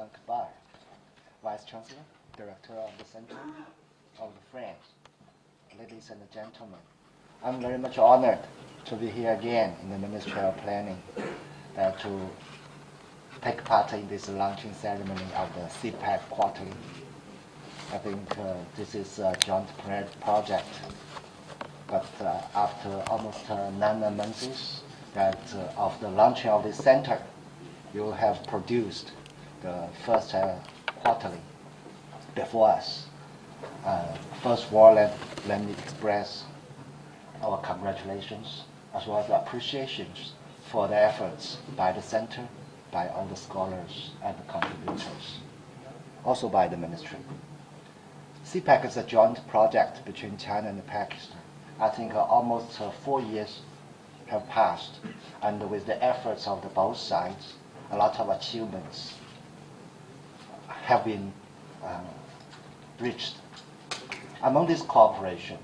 Ahsan Iqbal, Vice Chancellor, Director of the Center of the Friends. Ladies and gentlemen, I'm very much honored to be here again in the Ministry of Planning to take part in this launching ceremony of the CPEC Quarterly. I think this is a joint project, but after almost 9 months of the launching of this center, you have produced the first quarterly before us. First of all, let me express our congratulations as well as appreciations for the efforts by the center, by all the scholars and the contributors, also by the ministry. CPEC is a joint project between China and Pakistan. I think almost 4 years have passed, and with the efforts of both sides, a lot of achievements have been reached. Among this cooperation,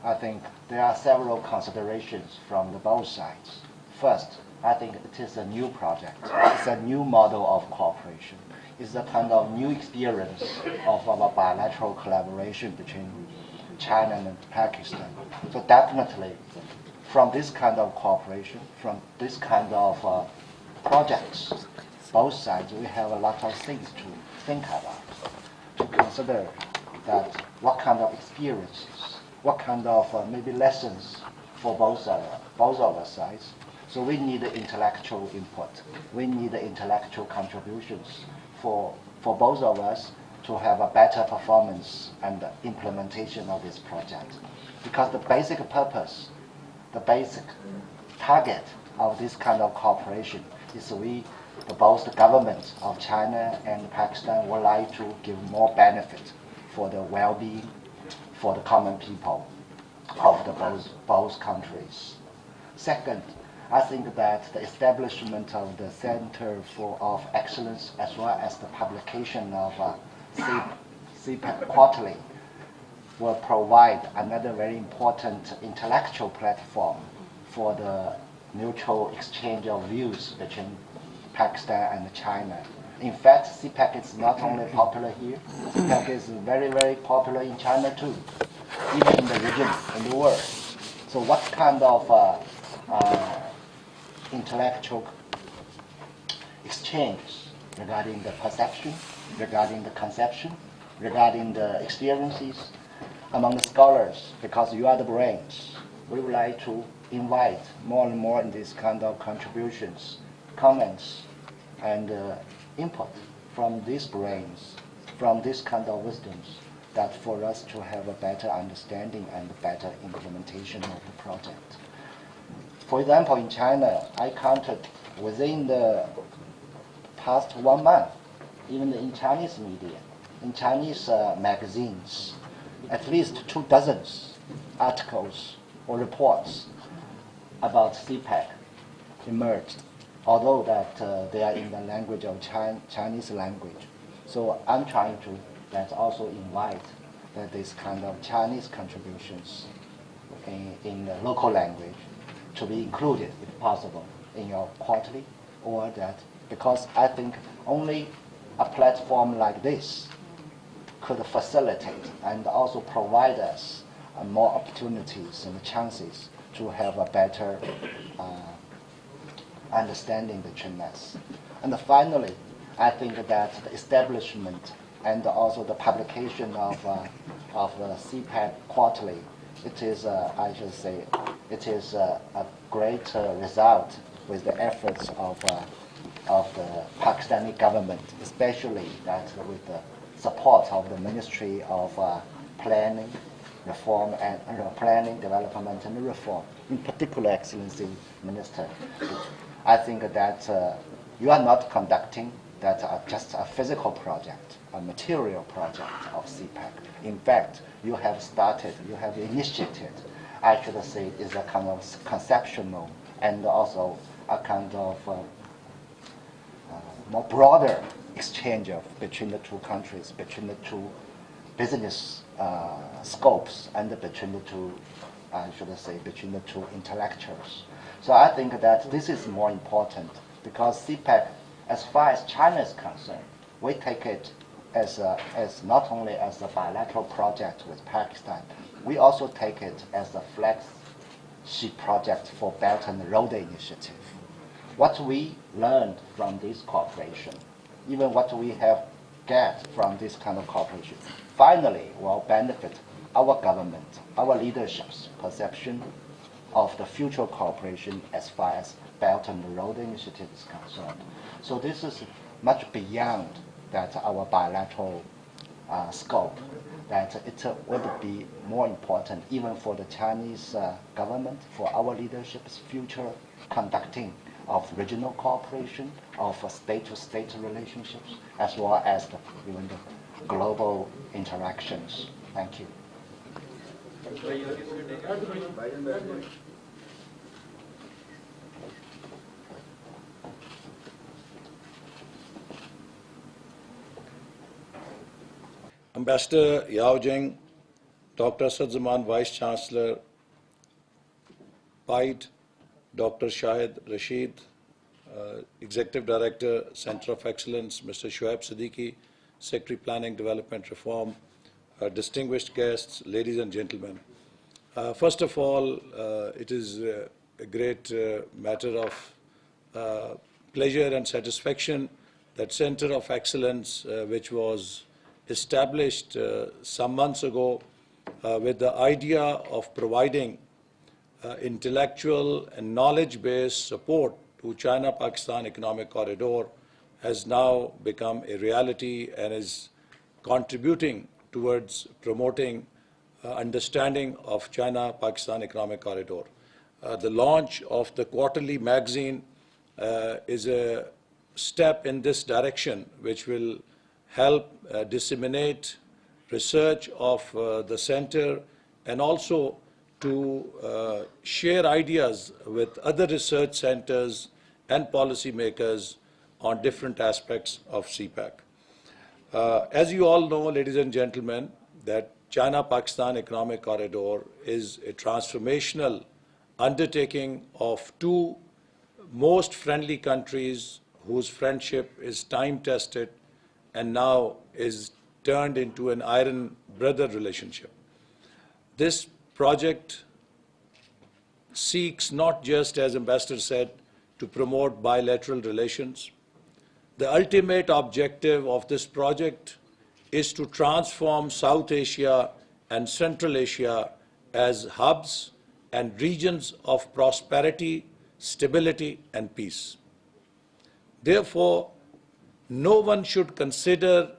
I think there are several considerations from both sides. First, I think it is a new project. It's a new model of cooperation. It's a kind of new experience of our bilateral collaboration between China and Pakistan. So definitely, from this kind of cooperation, from this kind of projects, both sides, we have a lot of things to think about, to consider that what kind of experiences, what kind of maybe lessons for both of our sides. So we need intellectual input. We need intellectual contributions for both of us to have a better performance and implementation of this project. Because the basic purpose, the basic target of this kind of cooperation is both the governments of China and Pakistan would like to give more benefit for the well-being, for the common people of both countries. Second, I think that the establishment of the Center of Excellence as well as the publication of CPEC Quarterly will provide another very important intellectual platform for the mutual exchange of views between Pakistan and China. In fact, CPEC is not only popular here, CPEC is very, very popular in China too, even in the region, in the world. So what kind of intellectual exchange regarding the perception, regarding the conception, regarding the experiences among the scholars, because you are the brains. We would like to invite more and more in this kind of contributions, comments, and input from these brains, from this kind of wisdoms, that for us to have a better understanding and better implementation of the project. For example, in China, I counted within the past 1 month, even in Chinese media, in Chinese magazines, at least 24 articles or reports about CPEC emerged, although that they are in the language of Chinese language. So I'm trying to also invite this kind of Chinese contributions in the local language to be included, if possible, in your quarterly, or that, because I think only a platform like this could facilitate and also provide us more opportunities and chances to have a better understanding between us. And finally, I think that the establishment and also the publication of the CPEC Quarterly, it is, I should say, it is a great result with the efforts of the Pakistani government, especially that with the support of the Ministry of Planning, Reform and Planning, Development and Reform, in particular, Excellency Minister. I think that you are not conducting just a physical project, a material project of CPEC. In fact, you have started, you have initiated, I should say, is a kind of conceptual and also a kind of more broader exchange between the two countries, between the two business scopes, and between the two, I should say, between the two intellectuals. So I think that this is more important because CPEC, as far as China is concerned, we take it as not only as a bilateral project with Pakistan, we also take it as a flagship project for Belt and Road Initiative. What we learned from this cooperation, even what we have get from this kind of cooperation, finally will benefit our government, our leadership's perception of the future cooperation as far as Belt and Road Initiative is concerned. So this is much beyond that our bilateral scope, that it would be more important even for the Chinese government, for our leadership's future conducting of regional cooperation, of state-to-state relationships, as well as even the global interactions. Thank you. Ambassador Yao Jing, Dr. Asad Zaman, Vice Chancellor, PIDE, Dr. Shahid Rashid, Executive Director, Center of Excellence, Mr. Shoaib Siddiqui, Secretary Planning, Development Reform, distinguished guests, ladies and gentlemen. First of all, it is a great matter of pleasure and satisfaction that Center of Excellence, which was established some months ago with the idea of providing intellectual and knowledge-based support to China-Pakistan Economic Corridor, has now become a reality and is contributing towards promoting understanding of China-Pakistan Economic Corridor. The launch of the quarterly magazine is a step in this direction, which will help disseminate research of the center and also to share ideas with other research centers and policymakers on different aspects of CPEC. As you all know, ladies and gentlemen, that China-Pakistan Economic Corridor is a transformational undertaking of two most friendly countries whose friendship is time-tested and now is turned into an iron brother relationship. This project seeks not just, as Ambassador said, to promote bilateral relations. The ultimate objective of this project is to transform South Asia and Central Asia as hubs and regions of prosperity, stability, and peace. Therefore, no one should consider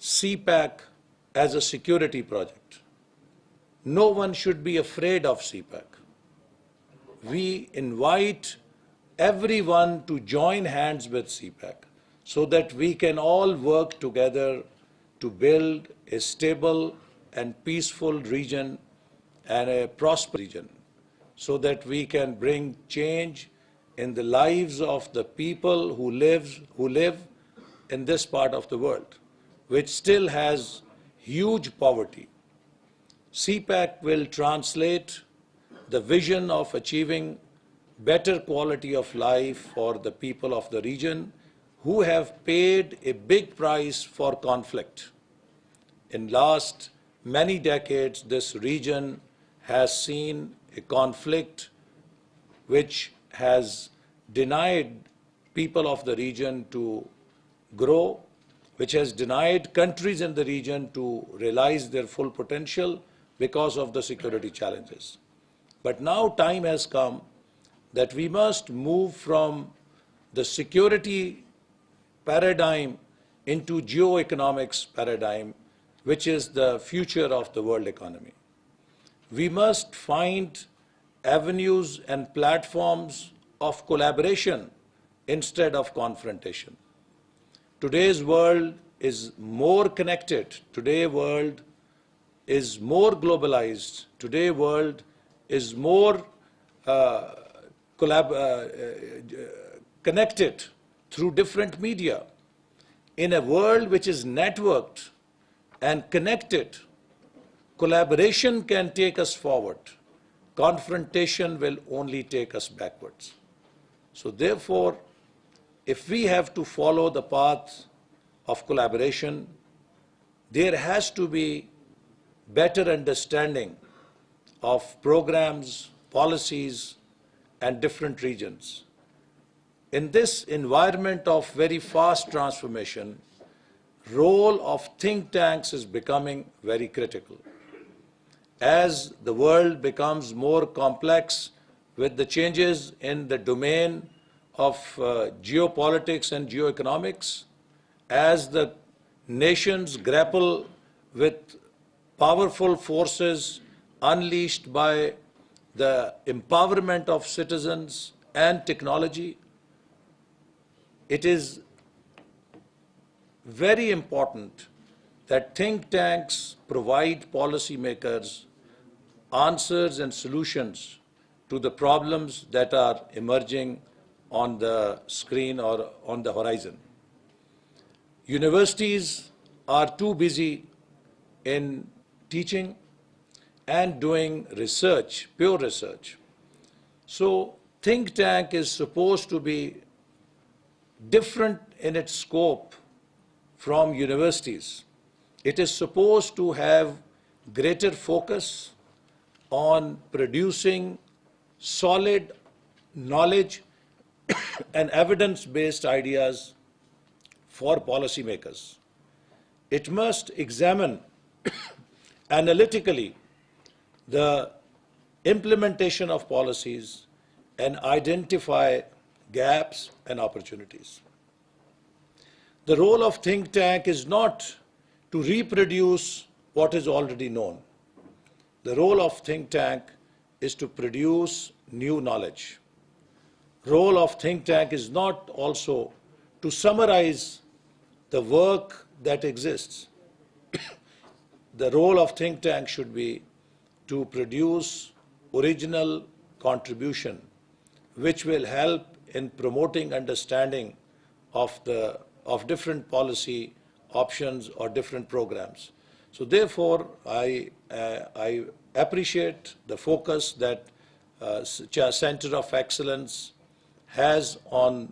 CPEC as a security project. No one should be afraid of CPEC. We invite everyone to join hands with CPEC so that we can all work together to build a stable and peaceful region and a prosperous region, so that we can bring change in the lives of the people who live in this part of the world, which still has huge poverty. CPEC will translate the vision of achieving better quality of life for the people of the region who have paid a big price for conflict. In last many decades, this region has seen a conflict which has denied people of the region to grow, which has denied countries in the region to realize their full potential because of the security challenges. But now time has come that we must move from the security paradigm into geoeconomics paradigm, which is the future of the world economy. We must find avenues and platforms of collaboration instead of confrontation. Today's world is more connected. Today's world is more globalized. Today's world is more connected through different media. In a world which is networked and connected, collaboration can take us forward. Confrontation will only take us backwards. So therefore, if we have to follow the path of collaboration, there has to be better understanding of programs, policies, and different regions. In this environment of very fast transformation, role of think tanks is becoming very critical. As the world becomes more complex with the changes in the domain of geopolitics and geoeconomics, as the nations grapple with powerful forces unleashed by the empowerment of citizens and technology, it is very important that think tanks provide policymakers answers and solutions to the problems that are emerging on the screen or on the horizon. Universities are too busy in teaching and doing research, pure research. So think tank is supposed to be different in its scope from universities. It is supposed to have greater focus on producing solid knowledge and evidence-based ideas for policymakers. It must examine analytically the implementation of policies and identify gaps and opportunities. The role of think tank is not to reproduce what is already known. The role of think tank is to produce new knowledge. Role of think tank is not also to summarize the work that exists. The role of think tank should be to produce original contribution which will help in promoting understanding of different policy options or different programs. So therefore, I appreciate the focus that Center of Excellence has on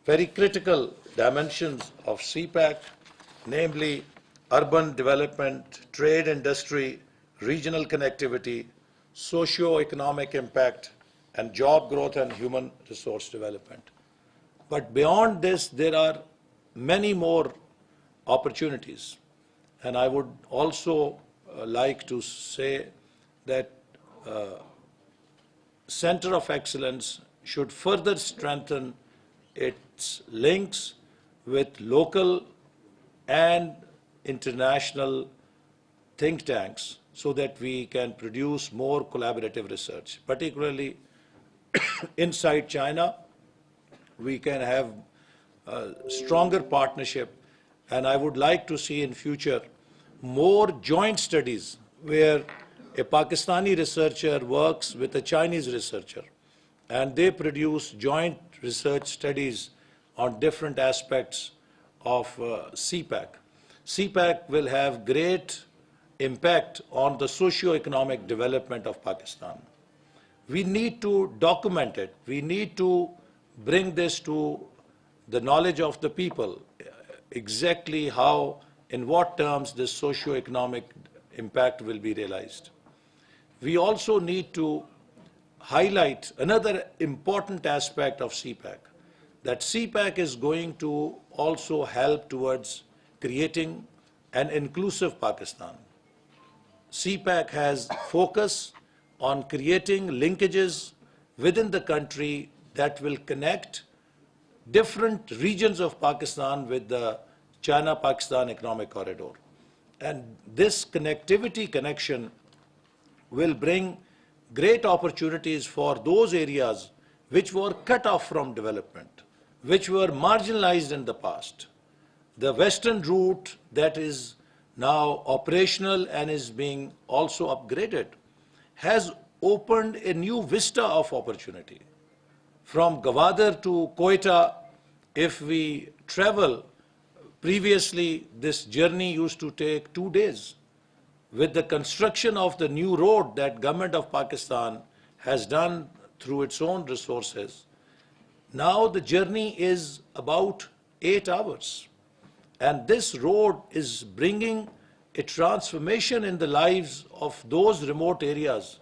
very critical dimensions of CPEC, namely urban development, trade, industry, regional connectivity, socio-economic impact, and job growth and human resource development. But beyond this, there are many more opportunities. And I would also like to say that Center of Excellence should further strengthen its links with local and international think tanks so that we can produce more collaborative research. Particularly inside China, we can have a stronger partnership, and I would like to see in future more joint studies where a Pakistani researcher works with a Chinese researcher, and they produce joint research studies on different aspects of CPEC. CPEC will have great impact on the socio-economic development of Pakistan. We need to document it. We need to bring this to the knowledge of the people, exactly how, in what terms this socio-economic impact will be realized. We also need to highlight another important aspect of CPEC, that CPEC is going to also help towards creating an inclusive Pakistan. CPEC has focus on creating linkages within the country that will connect different regions of Pakistan with the China-Pakistan economic corridor. And this connection will bring great opportunities for those areas which were cut off from development, which were marginalized in the past. The western route that is now operational and is being also upgraded has opened a new vista of opportunity. From Gwadar to Quetta, if we travel, previously this journey used to take 2 days. With the construction of the new road that government of Pakistan has done through its own resources, now the journey is about 8 hours. And this road is bringing a transformation in the lives of those remote areas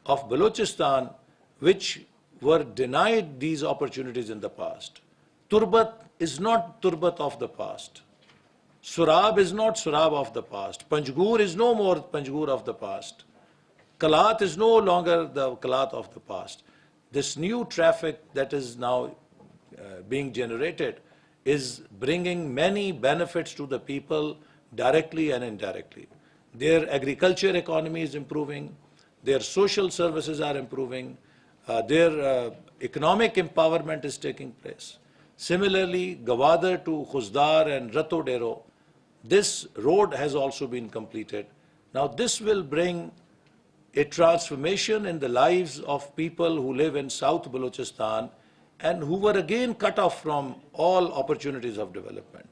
of Balochistan which were denied these opportunities in the past. Turbat is not Turbat of the past. Surab is not Surab of the past. Panjgur is no more Panjgur of the past. Kalat is no longer the Kalat of the past. This new traffic that is now being generated is bringing many benefits to the people directly and indirectly. Their agriculture economy is improving, their social services are improving, their economic empowerment is taking place. Similarly, Gawadar to Khuzdar and Ratodero, this road has also been completed. Now this will bring a transformation in the lives of people who live in South Balochistan and who were again cut off from all opportunities of development.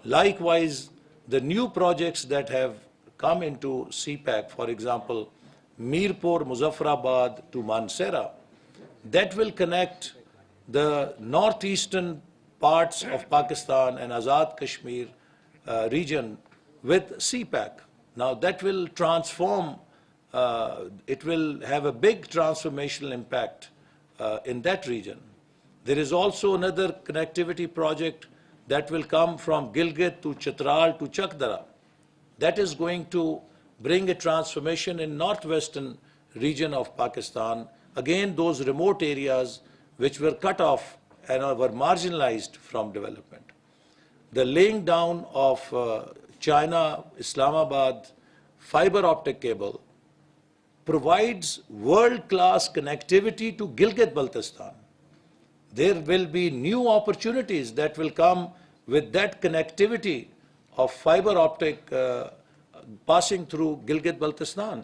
Likewise, the new projects that have come into CPEC, for example, Mirpur, Muzaffarabad to Mansehra, that will connect the northeastern parts of Pakistan and Azad Kashmir region with CPEC. Now that will transform, it will have a big transformational impact in that region. There is also another connectivity project that will come from Gilgit to Chitral to Chakdara. That is going to bring a transformation in northwestern region of Pakistan. Again, those remote areas which were cut off and were marginalized from development. The laying down of China, Islamabad fiber optic cable provides world-class connectivity to Gilgit-Baltistan. There will be new opportunities that will come with that connectivity of fiber optic passing through Gilgit-Baltistan.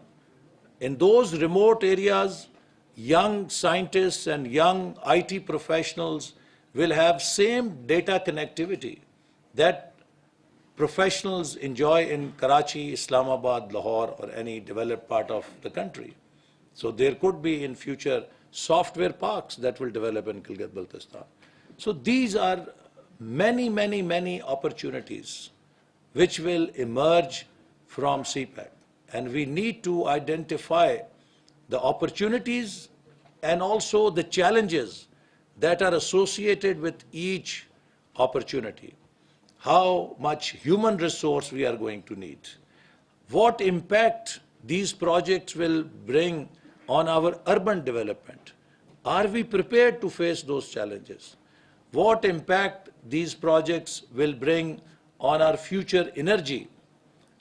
In those remote areas, young scientists and young IT professionals will have same data connectivity that professionals enjoy in Karachi, Islamabad, Lahore, or any developed part of the country. So there could be in future software parks that will develop in Gilgit-Baltistan. So these are many opportunities which will emerge from CPEC. And we need to identify the opportunities and also the challenges that are associated with each opportunity. How much human resource we are going to need. What impact these projects will bring on our urban development. Are we prepared to face those challenges? What impact these projects will bring on our future energy?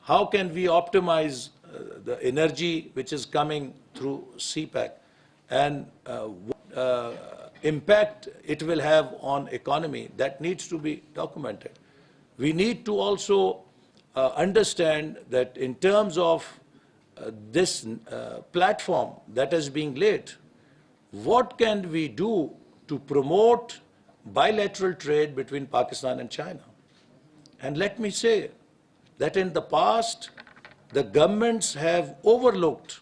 How can we optimize the energy which is coming through CPEC, and what impact it will have on economy? That needs to be documented. We need to also understand that in terms of this platform that is being laid, what can we do to promote bilateral trade between Pakistan and China? And let me say that in the past, the governments have overlooked